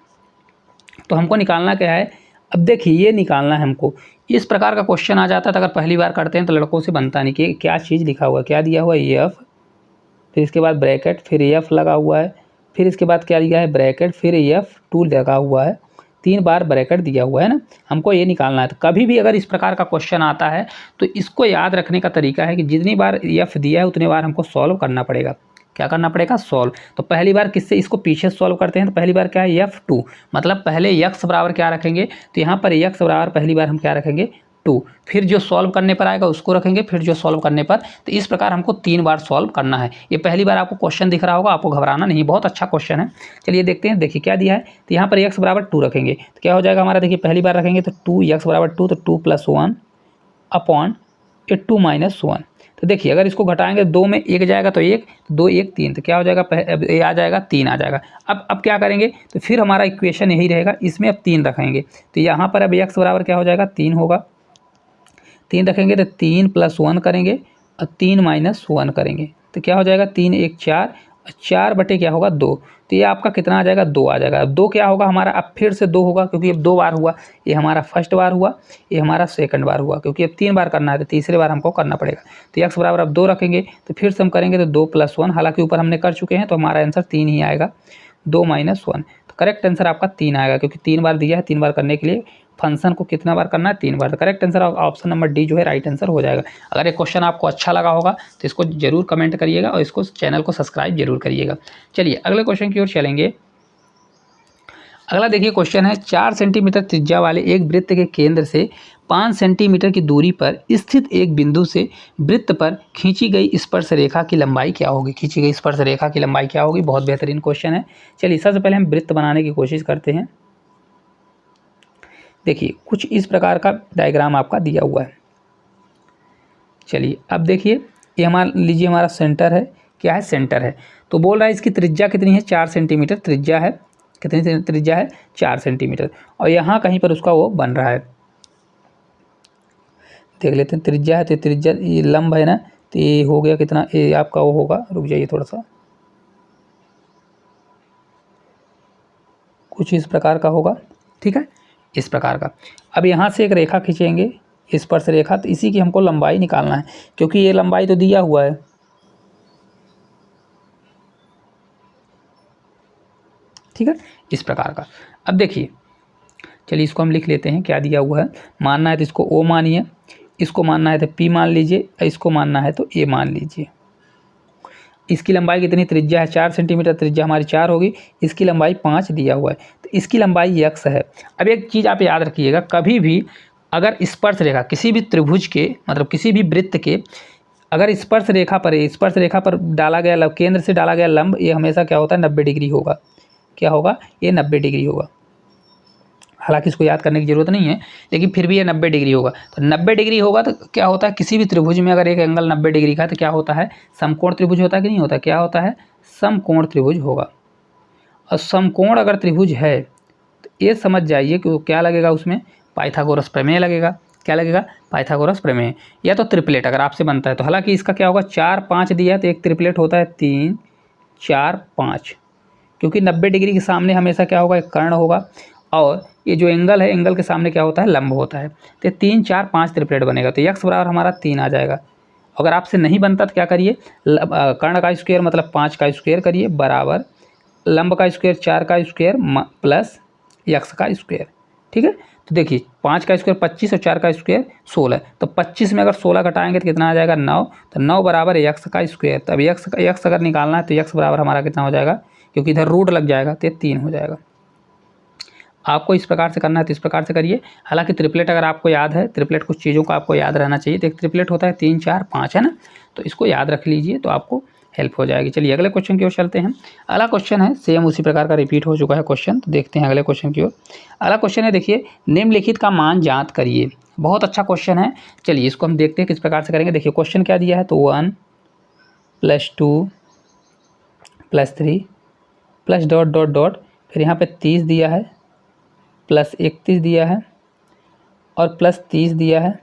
तो हमको निकालना क्या है, अब देखिए ये निकालना है हमको। इस प्रकार का क्वेश्चन आ जाता है तो अगर पहली बार करते हैं तो लड़कों से बनता नहीं कि क्या चीज़ लिखा हुआ है, क्या दिया हुआ है f, फिर इसके बाद ब्रैकेट, फिर f लगा हुआ है, फिर इसके बाद क्या दिया है ब्रैकेट, फिर f2 लगा हुआ है, 3 बार ब्रैकेट दिया हुआ है ना। हमको ये निकालना है। तो कभी भी अगर इस प्रकार का क्वेश्चन आता है तो इसको याद रखने का तरीका है कि जितनी बार f दिया है उतनी बार हमको सॉल्व करना पड़ेगा। क्या करना पड़ेगा, सॉल्व। तो पहली बार किससे इसको पीछे सॉल्व करते हैं, तो पहली बार क्या है f2, मतलब पहले x बराबर क्या रखेंगे, तो यहाँ पर x बराबर पहली बार हम क्या रखेंगे 2, फिर जो सॉल्व करने पर आएगा उसको रखेंगे, फिर जो सॉल्व करने पर। तो इस प्रकार हमको 3 बार सॉल्व करना है। ये पहली बार आपको क्वेश्चन दिख रहा होगा, आपको घबराना नहीं, बहुत अच्छा क्वेश्चन है। चलिए देखते हैं, देखिए क्या दिया है। तो यहाँ पर x बराबर 2 रखेंगे तो क्या हो जाएगा हमारा, देखिए पहली बार रखेंगे तो 2x बराबर 2, तो 2+1 अपॉन 2 - 1। तो देखिए अगर इसको घटाएंगे 2 में 1 जाएगा तो 1, 2 1 3, तो क्या हो जाएगा ये आ जाएगा 3 आ जाएगा। अब क्या करेंगे, तो फिर हमारा इक्वेशन यही रहेगा, इसमें अब 3 रखेंगे। तो यहाँ पर अब x बराबर क्या हो जाएगा 3 होगा, 3 रखेंगे तो 3 + 1 करेंगे और 3 - 1 करेंगे, तो क्या हो जाएगा 3 1 4, 4 बटे क्या होगा 2, तो ये आपका कितना आ जाएगा 2 आ जाएगा। अब 2 क्या होगा हमारा, अब फिर से 2 होगा क्योंकि अब 2 बार हुआ, ये हमारा फर्स्ट बार हुआ, ये हमारा सेकंड बार हुआ, क्योंकि अब 3 बार करना है तो तीसरे बार हमको करना पड़ेगा। तो x बराबर अब 2 रखेंगे तो फिर से हम करेंगे तो 2 + 1, हालांकि ऊपर हमने कर चुके हैं तो हमारा आंसर 3 ही आएगा, 2 - 1। तो करेक्ट आंसर आपका 3 आएगा, क्योंकि 3 बार दिया है, 3 बार करने के लिए फंक्शन को कितना बार करना है, 3 बार। तो correct answer option number D जो है राइट आंसर हो जाएगा। अगर ये क्वेश्चन आपको अच्छा लगा होगा तो इसको जरूर कमेंट करिएगा और इसको चैनल को सब्सक्राइब जरूर करिएगा। चलिए अगले क्वेश्चन की ओर चलेंगे। अगला देखिए क्वेश्चन है, 4 सेंटीमीटर त्रिज्या वाले एक वृत्त के केंद्र से 5 सेंटीमीटर की दूरी पर स्थित एक बिंदु से वृत्त पर खींची गई स्पर्श रेखा की लंबाई क्या होगी। खींची गई स्पर्श रेखा की लंबाई क्या होगी, बहुत बेहतरीन क्वेश्चन है। चलिए सबसे पहले हम वृत्त बनाने की कोशिश करते हैं। देखिए कुछ इस प्रकार का डायग्राम आपका दिया हुआ है। चलिए अब देखिए, ये हमारा लीजिए हमारा सेंटर है, क्या है सेंटर है, तो बोल रहा है इसकी त्रिज्या कितनी है, 4 सेंटीमीटर त्रिज्या है। कितनी त्रिज्या है, 4 सेंटीमीटर, और यहाँ कहीं पर उसका वो बन रहा है, देख लेते हैं त्रिज्या है, तो त्रिज्या ये लंब है ना, तो ये हो गया कितना, ये आपका वो होगा, रुक जाइए थोड़ा सा, कुछ इस प्रकार का होगा, ठीक है, इस प्रकार का। अब यहाँ से एक रेखा खींचेंगे, स्पर्श रेखा, तो इसी की हमको लंबाई निकालना है, क्योंकि ये लंबाई तो दिया हुआ है, ठीक है, इस प्रकार का। अब देखिए, चलिए इसको हम लिख लेते हैं, क्या दिया हुआ है, मानना है तो इसको ओ मानिए, इसको मानना है तो पी मान लीजिए, इसको मानना है तो ए मान लीजिए। इसकी लंबाई कितनी, त्रिज्या है 4 सेंटीमीटर, त्रिज्या हमारी 4 होगी, इसकी लंबाई 5 दिया हुआ है, तो इसकी लंबाई x है। अब एक चीज़ आप याद रखिएगा, कभी भी अगर स्पर्श रेखा किसी भी त्रिभुज के, मतलब किसी भी वृत्त के अगर स्पर्श रेखा पर, स्पर्श रेखा पर डाला गया केंद्र से डाला गया लंब, ये हमेशा क्या होता है 90 डिग्री होगा। क्या होगा, ये 90 डिग्री होगा। हालांकि इसको याद करने की जरूरत नहीं है, लेकिन फिर भी ये 90 डिग्री होगा। तो 90 डिग्री होगा तो क्या होता है, किसी भी त्रिभुज में अगर एक एंगल 90 डिग्री का है तो क्या होता है, समकोण त्रिभुज होता है कि नहीं होता, क्या होता है, समकोण त्रिभुज होगा। और समकोण अगर त्रिभुज है तो ये समझ जाइए कि क्या लगेगा उसमें, पाइथागोरस प्रमेय लगेगा। क्या लगेगा, पाइथागोरस प्रमेय, या तो ट्रिपलेट अगर आपसे बनता है तो। हालांकि इसका क्या होगा, 4 5 दिया है तो एक ट्रिपलेट होता है 3 4 5, क्योंकि 90 डिग्री के सामने हमेशा क्या होगा, एक कर्ण होगा, और ये जो एंगल है, एंगल के सामने क्या होता है, लंब होता है। तो 3 4 5 ट्रिपलेट बनेगा, तो x बराबर हमारा 3 आ जाएगा। अगर आपसे नहीं बनता तो क्या करिए, कर्ण का स्क्वायर मतलब 5 का स्क्वायर करिए, बराबर लंब का स्क्वायर 4 का स्क्वायर प्लस x का स्क्वायर, ठीक है। तो देखिए 5 का स्क्वायर 25 और 4 का स्क्वायर 16, तो 25 में अगर 16 घटाएंगे तो कितना आ जाएगा 9, तो 9 बराबर x का स्क्वायर। तो अब x अगर निकालना है तो x बराबर हमारा कितना हो जाएगा, क्योंकि इधर रूट लग जाएगा तो 3 हो जाएगा। आपको इस प्रकार से करना है तो इस प्रकार से करिए। हालांकि ट्रिपलेट अगर आपको याद है, ट्रिपलेट कुछ चीज़ों को आपको याद रहना चाहिए, तो एक ट्रिपलेट होता है 3 4 5, है ना, तो इसको याद रख लीजिए तो आपको हेल्प हो जाएगी। चलिए अगले क्वेश्चन की ओर चलते हैं। अगला क्वेश्चन है सेम उसी प्रकार का रिपीट हो चुका है क्वेश्चन, तो देखते हैं अगले क्वेश्चन की ओर। अगला क्वेश्चन है, देखिए निम्नलिखित का मान ज्ञात करिए। बहुत अच्छा क्वेश्चन है, चलिए इसको हम देखते हैं किस प्रकार से करेंगे। देखिए क्वेश्चन क्या दिया है, तो 1 + 2 + 3 प्लस डॉट डॉट डॉट, फिर यहाँ पे 30 दिया है, प्लस 31 दिया है, और प्लस 30 दिया है,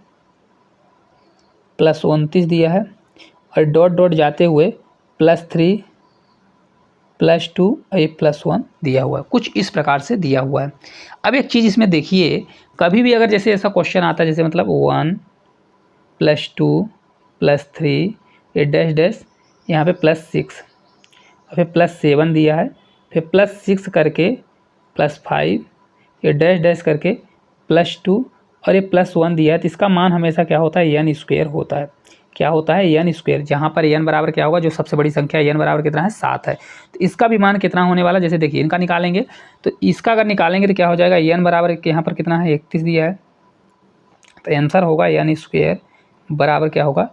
प्लस 29 दिया है, और डॉट डॉट जाते हुए +3 +2 और ये +1 दिया हुआ है। कुछ इस प्रकार से दिया हुआ है। अब एक चीज़ इसमें देखिए, कभी भी अगर जैसे ऐसा क्वेश्चन आता है, जैसे मतलब 1 + 2 + 3 ये डैश डैश, यहाँ पे +6 और फिर +7 दिया है, फिर +6 करके +5 ये डैश डैश करके +2 और ये +1 दिया है, तो इसका मान हमेशा क्या होता है, n स्क्वायर होता है। क्या होता है, n स्क्वायर, जहाँ पर n बराबर क्या होगा, जो सबसे बड़ी संख्या n बराबर कितना है 7 है, तो इसका भी मान कितना होने वाला, जैसे देखिए इनका निकालेंगे तो इसका अगर निकालेंगे तो क्या हो जाएगा, n बराबर यहाँ पर कितना है 31 दिया है, तो आंसर होगा n स्क्वायर बराबर क्या होगा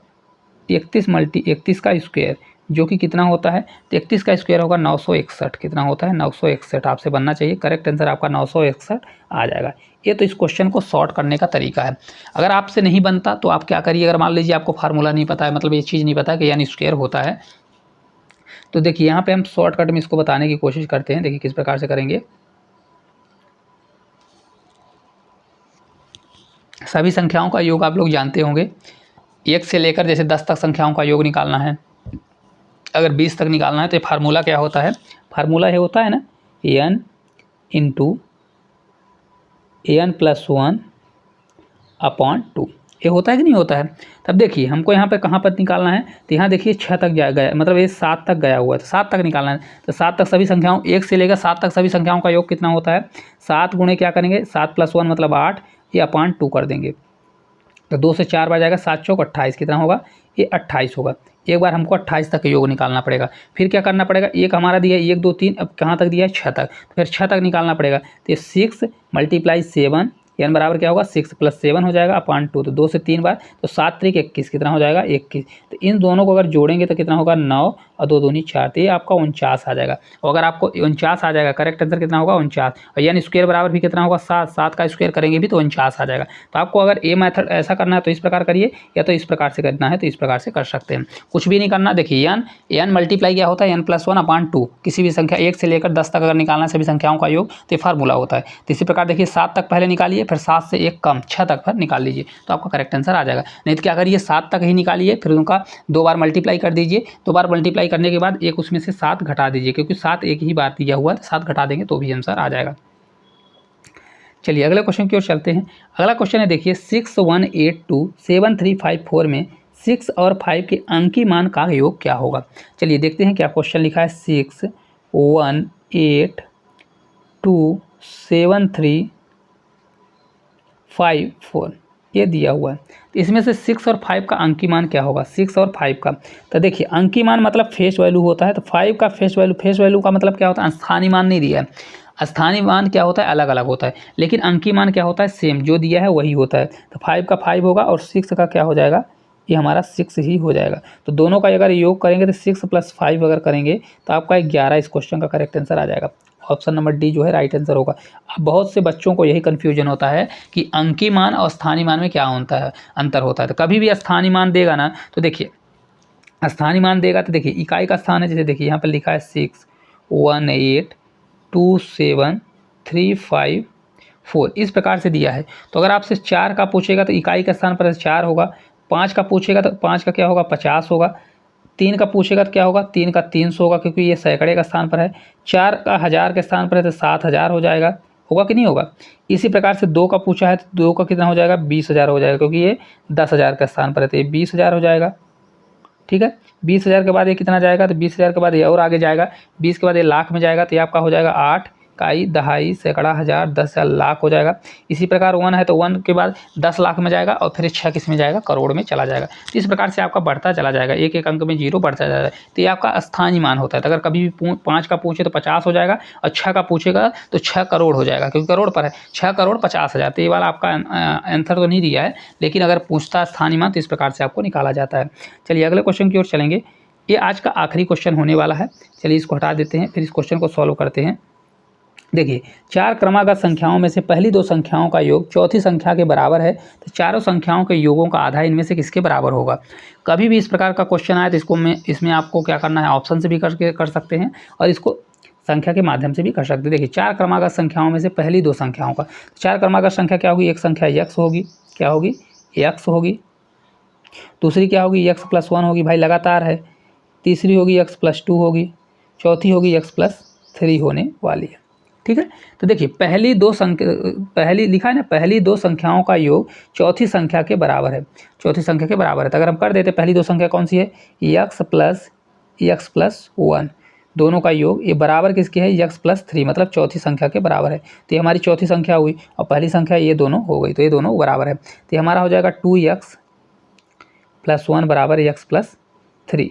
31 × 31 का स्क्वायर, जो कि कितना होता है, तो 31 का स्क्वायर होगा 961। कितना होता है 961, आपसे बनना चाहिए। करेक्ट आंसर आपका 961 आ जाएगा। ये तो इस क्वेश्चन को सॉर्ट करने का तरीका है। अगर आपसे नहीं बनता तो आप क्या करिए, अगर मान लीजिए आपको फार्मूला नहीं पता है, मतलब ये चीज़ नहीं पता कि n स्क्वायर होता है, तो देखिए यहाँ पे हम शॉर्टकट में इसको बताने की कोशिश करते हैं। देखिए किस प्रकार से करेंगे। सभी संख्याओं का योग आप लोग जानते होंगे, 1 से लेकर जैसे 10 तक संख्याओं का योग निकालना है, अगर 20 तक निकालना है तो ये फार्मूला क्या होता है, फार्मूला ये होता है ना n इंटू n+1 अपॉन 2, ये होता है कि नहीं होता है। तब देखिए हमको यहाँ पे कहाँ पर निकालना है, तो यहाँ देखिए 6 तक गया, मतलब ये 7 तक गया हुआ है, तो 7 तक निकालना है। तो 7 तक सभी संख्याओं 1 से लेकर 7 तक सभी संख्याओं का योग कितना होता है, 7 गुणे क्या करेंगे 7+1 मतलब 8, ये अपॉन 2 कर देंगे। तो 2 से 4 बार जाएगा, 7 चौक 28, कितना होगा ये 28 होगा। एक बार हमको 28 तक योग निकालना पड़ेगा। फिर क्या करना पड़ेगा, एक हमारा दिया है 1 2 3, अब कहाँ तक दिया है 6 तक, तो फिर 6 तक निकालना पड़ेगा। तो ये 6 × 7 n बराबर क्या होगा 6 + 7 हो जाएगा अपॉन 2, तो 2 से 3 बार, तो 7 × 21 कितना हो जाएगा 21। तो इन दोनों को अगर जोड़ेंगे तो कितना होगा 9 और 2 दूनी 4, तो ये आपका 49 आ जाएगा। और अगर आपको 49 आ जाएगा, करेक्ट आंसर कितना होगा 49, और यानी स्क्वायर बराबर भी कितना होगा 7, 7 का स्क्वायर करेंगे भी तो 49 आ जाएगा। तो आपको अगर ये मेथड ऐसा करना है तो इस प्रकार करिए, या तो इस प्रकार से करना है तो इस प्रकार से कर सकते हैं, कुछ भी नहीं करना। देखिए n मल्टीप्लाई क्या होता है n+1 अपॉन 2, किसी भी संख्या 1 से लेकर 10 तक अगर निकालना है सभी संख्याओं का योग, तो फार्मूला होता है। तो इसी प्रकार देखिए 7 तक पहले निकालिए, फिर 7 से 1 कम 6 तक पर निकाल लीजिए, तो आपका करेक्ट आंसर आ जाएगा। नहीं तो क्या करिए 7 तक ही निकालिए, फिर उनका 2 बार मल्टीप्लाई कर दीजिए, 2 बार मल्टीप्लाई करने के बाद एक उसमें से 7 घटा दीजिए, क्योंकि 7 एक ही बार दिया हुआ है, 7 घटा देंगे तो भी आंसर आ जाएगा। चलिए अगले क्वेश्चन की ओर चलते हैं। अगला क्वेश्चन है देखिए 61827354 में 6 और 5 के अंकी मान का योग क्या होगा। चलिए देखते हैं क्या क्वेश्चन लिखा है। 61827354 ये दिया हुआ है। इसमें से 6 और 5 का अंकी मान क्या होगा, 6 और 5 का। तो देखिए अंकी मान मतलब फेस वैल्यू होता है, तो 5 का फेस वैल्यू का मतलब क्या होता है, स्थानीय मान नहीं दिया है। स्थानीय मान क्या होता है अलग अलग होता है, लेकिन अंकी मान क्या होता है सेम, जो दिया है वही होता है। तो 5 का 5 होगा और 6 का क्या हो जाएगा, ये हमारा 6 ही हो जाएगा। तो दोनों का अगर योग करेंगे तो 6 + 5 अगर करेंगे तो आपका 11 इस क्वेश्चन का करेक्ट आंसर आ जाएगा। ऑप्शन नंबर डी जो है राइट आंसर होगा। अब बहुत से बच्चों को यही कन्फ्यूजन होता है कि अंकी मान और स्थानीय मान में क्या होता है, अंतर होता है। तो कभी भी स्थानीय मान देगा ना, तो देखिए स्थानीय मान देगा तो देखिए इकाई का स्थान है, जैसे देखिए यहाँ पर लिखा है 61827354 इस प्रकार से दिया है। तो अगर आपसे 4 का पूछेगा तो इकाई का स्थान पर 4 होगा, 5 का पूछेगा तो 5 का क्या होगा 50 होगा, 3 का पूछेगा तो क्या होगा 3 का 300 होगा, क्योंकि ये सैकड़े का स्थान पर है। 4 का 1000 के स्थान पर है तो 7000 हो जाएगा, होगा कि नहीं होगा। इसी प्रकार से 2 का पूछा है तो 2 का कितना हो जाएगा 20000 हो जाएगा, क्योंकि ये 10000 का स्थान पर है तो ये 20000 हो जाएगा। ठीक है, 20000 के बाद ये कितना जाएगा, तो 20000 के बाद ये और आगे जाएगा, 20 के बाद ये लाख में जाएगा, तो ये आपका हो जाएगा 8 इकाई दहाई सैकड़ा हज़ार 10,000 लाख हो जाएगा। इसी प्रकार 1 है तो 1 के बाद 10 लाख में जाएगा और फिर 6 किस में जाएगा करोड़ में चला जाएगा। तो इस प्रकार से आपका बढ़ता चला जाएगा, एक एक अंक में 0 बढ़ता जाएगा। तो ये आपका स्थानीय मान होता है। तो अगर कभी भी 5 का पूछे तो 50 हो जाएगा और 6 का पूछेगा तो 6 करोड़ हो जाएगा, क्योंकि करोड़ पर है 6,50,000। तो ये वाला आपका आंसर तो नहीं दिया है, लेकिन अगर पूछता स्थानीय मान तो इस प्रकार से आपको निकाला जाता है। चलिए अगले क्वेश्चन की ओर चलेंगे। ये आज का आखिरी क्वेश्चन होने वाला है। चलिए इसको हटा देते हैं, फिर इस क्वेश्चन को सॉल्व करते हैं। देखिए 4 क्रमागत संख्याओं में से पहली 2 संख्याओं का योग चौथी संख्या के बराबर है, तो चारों संख्याओं के योगों का आधा इनमें से किसके बराबर होगा। कभी भी इस प्रकार का क्वेश्चन आए तो इसमें आपको क्या करना है, ऑप्शन से भी कर सकते हैं और इसको संख्या के माध्यम से भी कर सकते हैं। देखिए 4 क्रमागत संख्याओं में से पहली 2 संख्याओं का, 4 क्रमागत संख्या क्या होगी, एक संख्या x होगी, क्या होगी x होगी, दूसरी क्या होगी x+1 होगी, भाई लगातार है, तीसरी होगी x+2 होगी, चौथी होगी x+3 होने वाली है। ठीक है, तो देखिए पहली लिखा है ना, पहली 2 संख्याओं का योग चौथी संख्या के बराबर है, चौथी संख्या के बराबर है। तो अगर हम कर देते पहली 2 संख्या कौन सी है, x+1 दोनों का योग ये बराबर किसके है, x+3 मतलब चौथी संख्या के बराबर है। तो ये हमारी चौथी संख्या हुई और पहली संख्या ये दोनों हो गई, तो ये दोनों बराबर है। तो हमारा हो जाएगा 2x+1 बराबर x+3।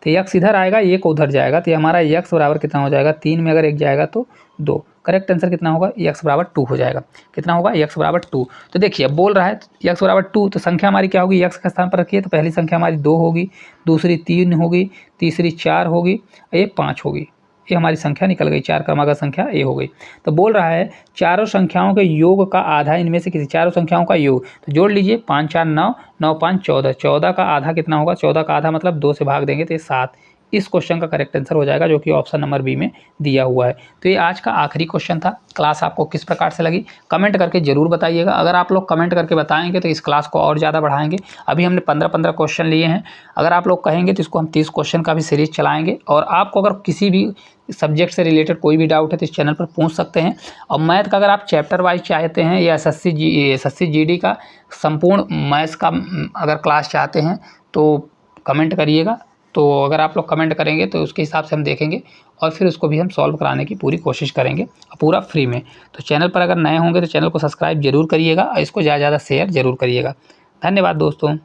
तो x इधर आएगा, एक उधर जाएगा, तो हमारा x बराबर कितना हो जाएगा, 3 में अगर 1 जाएगा तो 2। करेक्ट आंसर कितना होगा, x बराबर 2 हो जाएगा। कितना होगा, x बराबर 2। तो देखिए अब बोल रहा है x बराबर 2, तो संख्या हमारी क्या होगी, x के स्थान पर रखिए, तो पहली संख्या हमारी 2 होगी, दूसरी 3 होगी, तीसरी 4 होगी, ये 5 होगी। ये हमारी संख्या निकल गई, 4 क्रमागत संख्या ये हो गई। तो बोल रहा है चारों संख्याओं के योग का आधा इनमें से किसी, चारों संख्याओं का योग, तो जोड़ लीजिए 5 4 9, 9 5 14, 14 का आधा कितना होगा, 14 का आधा मतलब 2 से भाग देंगे तो ये 7, इस क्वेश्चन का करेक्ट आंसर हो जाएगा, जो कि ऑप्शन नंबर बी में दिया हुआ है। तो ये आज का आखिरी क्वेश्चन था। क्लास आपको किस प्रकार से लगी कमेंट करके जरूर बताइएगा। अगर आप लोग कमेंट करके बताएंगे तो इस क्लास को और ज़्यादा बढ़ाएंगे। अभी हमने 15-15 क्वेश्चन लिए हैं, अगर आप लोग कहेंगे तो इसको हम 30 क्वेश्चन का भी सीरीज चलाएंगे। और आपको अगर किसी भी सब्जेक्ट से रिलेटेड कोई भी डाउट है तो इस चैनल पर पूछ सकते हैं। और मैथ का अगर आप चैप्टर वाइज चाहते हैं या एसएससी जीडी का संपूर्ण मैथ्स का अगर क्लास चाहते हैं तो कमेंट करिएगा। तो अगर आप लोग कमेंट करेंगे तो उसके हिसाब से हम देखेंगे और फिर उसको भी हम सॉल्व कराने की पूरी कोशिश करेंगे, पूरा फ्री में। तो चैनल पर अगर नए होंगे तो चैनल को सब्सक्राइब जरूर करिएगा और इसको ज़्यादा से ज़्यादा शेयर जरूर करिएगा। धन्यवाद दोस्तों।